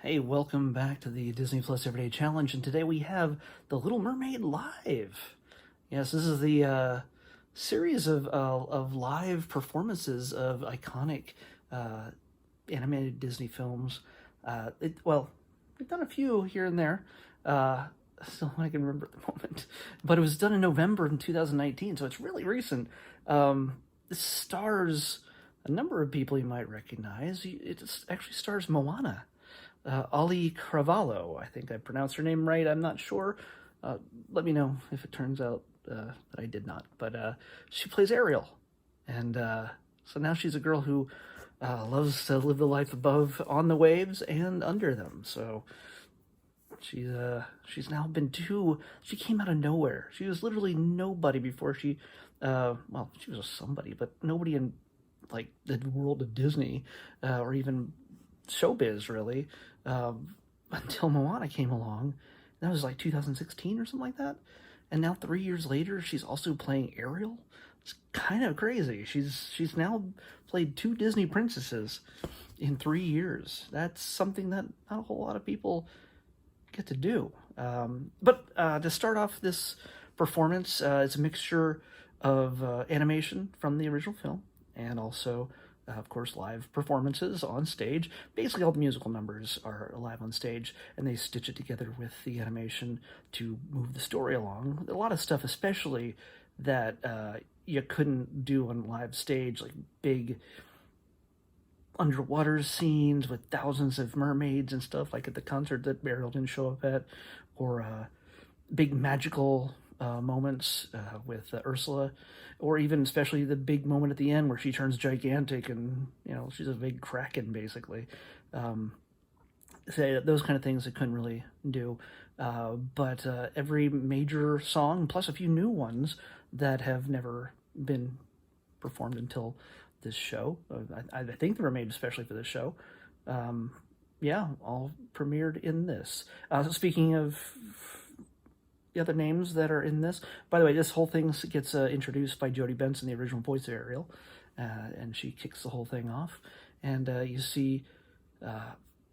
Hey, welcome back to the Disney Plus Everyday Challenge, and today we have The Little Mermaid live. Yes, this is the series of live performances of iconic uh, animated Disney films. We've done a few here and there. Still, I can remember at the moment, but it was done in November in 2019, so it's really recent. This stars a number of people you might recognize. It actually stars Moana. Auli'i, I think I pronounced her name right. I'm not sure. Let me know if it turns out that I did not. But she plays Ariel, and so now she's a girl who loves to live the life above, on the waves, and under them. So she's now been to. She came out of nowhere. She was literally nobody before she. She was a somebody, but nobody in like the world of Disney or even showbiz really, until Moana came along. That was like 2016 or something like that. And now 3 years later, she's also playing Ariel. It's kind of crazy. She's now played two Disney princesses in 3 years. That's something that not a whole lot of people get to do. But to start off this performance, it's a mixture of animation from the original film and also of course, live performances on stage. Basically, all the musical numbers are live on stage, and they stitch it together with the animation to move the story along. A lot of stuff, especially that you couldn't do on live stage, like big underwater scenes with thousands of mermaids and stuff, like at the concert that Ariel didn't show up at, or big magical moments with Ursula, or even especially the big moment at the end where she turns gigantic and she's a big kraken basically. So those kind of things I couldn't really do, but every major song plus a few new ones that have never been performed until this show. I think they were made especially for this show. All premiered in this. Speaking of the other names that are in this. By the way, this whole thing gets introduced by Jodie Benson, the original voice of Ariel, and she kicks the whole thing off. And you see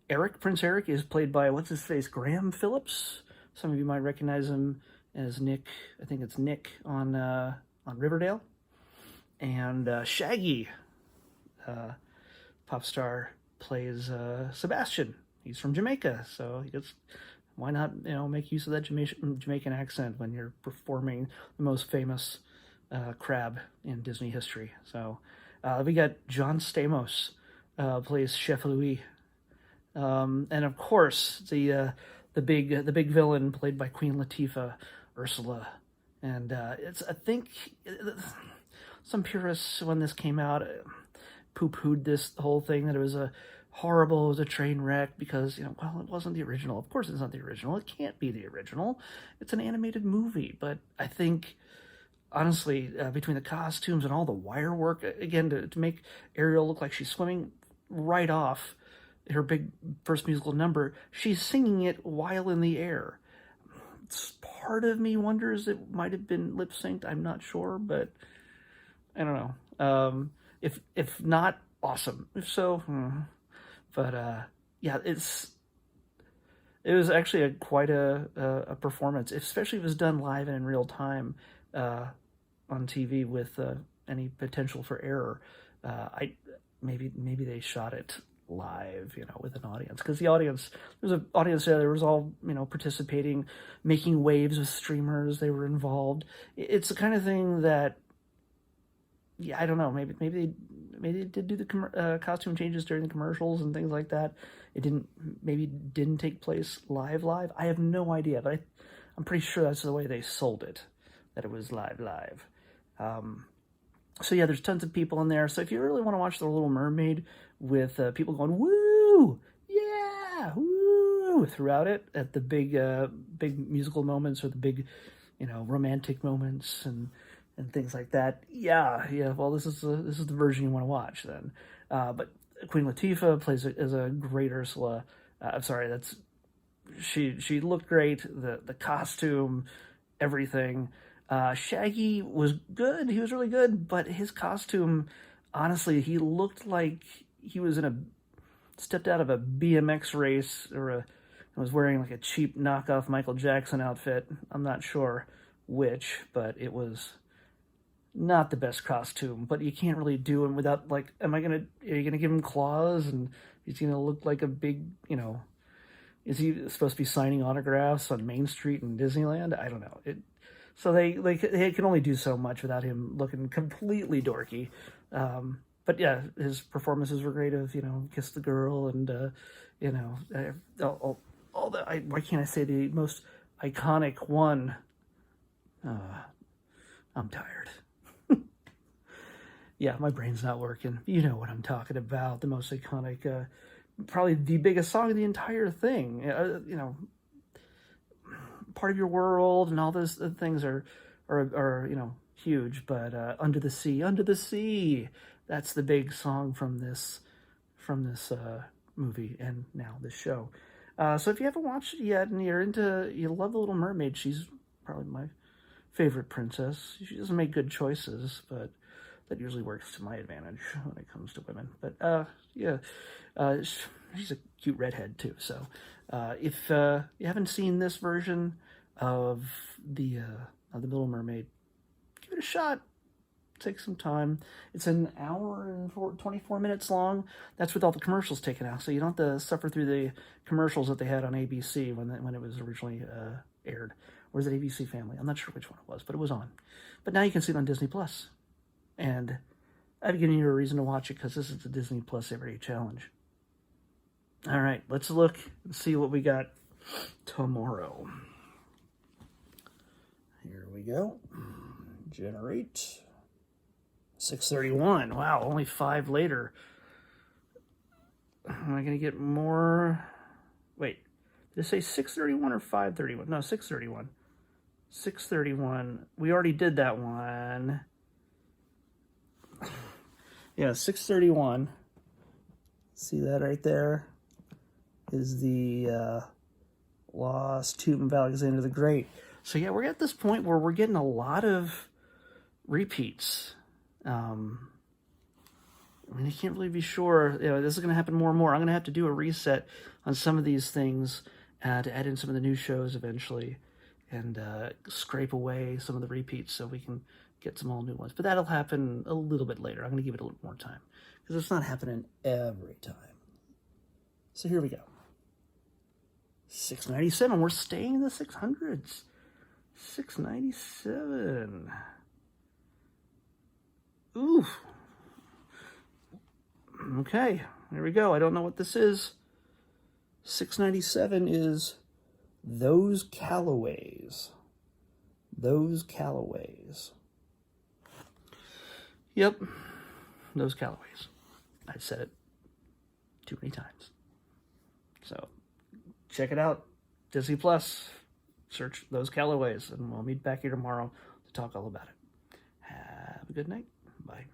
Prince Eric is played by, what's his face, Graham Phillips. Some of you might recognize him as Nick. I think it's Nick on Riverdale. And Shaggy, pop star, plays Sebastian. He's from Jamaica, so he gets... Why not, make use of that Jamaican accent when you're performing the most famous crab in Disney history? So we got John Stamos plays Chef Louis, and of course the big villain played by Queen Latifah, Ursula, and I think some purists when this came out poo-pooed this whole thing, that it was horrible, it was a train wreck because, it wasn't the original. Of course it's not the original. It can't be the original. It's an animated movie. But I think, honestly, between the costumes and all the wire work, again, to make Ariel look like she's swimming right off her big first musical number, she's singing it while in the air. Part of me wonders it might have been lip-synced. I'm not sure, but I don't know. If not, awesome. If so, But it was actually quite a performance, especially if it was done live and in real time on TV with any potential for error. Maybe they shot it live, with an audience, because there was an audience there. There was all participating, making waves with streamers. They were involved. It's the kind of thing that. Yeah, I don't know. Maybe they did do the costume changes during the commercials and things like that. It didn't take place live. I have no idea, but I'm pretty sure that's the way they sold it, that it was live. So yeah, there's tons of people in there. So if you really want to watch The Little Mermaid with people going woo, yeah, woo throughout it at the big musical moments or the big romantic moments and things like that. Yeah. Well, this is the version you want to watch then. But Queen Latifah plays as a great Ursula. I'm sorry, she looked great. The costume, everything. Shaggy was good. He was really good, but his costume, honestly, he looked like he was in stepped out of a BMX race or was wearing like a cheap knockoff Michael Jackson outfit. I'm not sure which, but it was not the best costume. But you can't really do him without, like, are you gonna give him claws and he's gonna look like a big, is he supposed to be signing autographs on Main Street in Disneyland? I don't know. So they can only do so much without him looking completely dorky. But yeah, his performances were great of, Kiss the Girl and, all the, why can't I say the most iconic one? I'm tired. Yeah, my brain's not working. You know what I'm talking about. The most iconic, probably the biggest song of the entire thing. Part of Your World and all those things are huge. But Under the Sea, that's the big song from this movie and now this show. So if you haven't watched it yet and you love The Little Mermaid, she's probably my favorite princess. She doesn't make good choices, but that usually works to my advantage when it comes to women. But she's a cute redhead too. So if you haven't seen this version of the Little Mermaid, give it a shot. Take some time. It's an hour and 24 minutes long. That's with all the commercials taken out, so you don't have to suffer through the commercials that they had on ABC when it was originally aired. Or was it ABC Family? I'm not sure which one it was, but it was on. But now you can see it on Disney Plus, and I've given you a reason to watch it because this is the Disney Plus Everyday Challenge. All right, let's look and see what we got tomorrow. Here we go. Generate. 6:31. Wow, only 5 later. Am I going to get more? Wait, did it say 6:31 or 5:31? No, 6:31. 6:31. We already did that one. Yeah, 6:31. See that right there? Is the Lost Tomb of Alexander the Great. So yeah, we're at this point where we're getting a lot of repeats. I can't really be sure. This is going to happen more and more. I'm going to have to do a reset on some of these things to add in some of the new shows eventually and scrape away some of the repeats so we can get some all new ones. But that'll happen a little bit later. I'm going to give it a little more time because it's not happening every time. So here we go. 697. We're staying in the 600s. 697. Ooh. Okay, there we go. I don't know what this is. 697 is Those Callaways. Those Callaways. Yep, Those Callaways. I've said it too many times. So, check it out. Disney Plus. Search Those Callaways, and we'll meet back here tomorrow to talk all about it. Have a good night. Bye.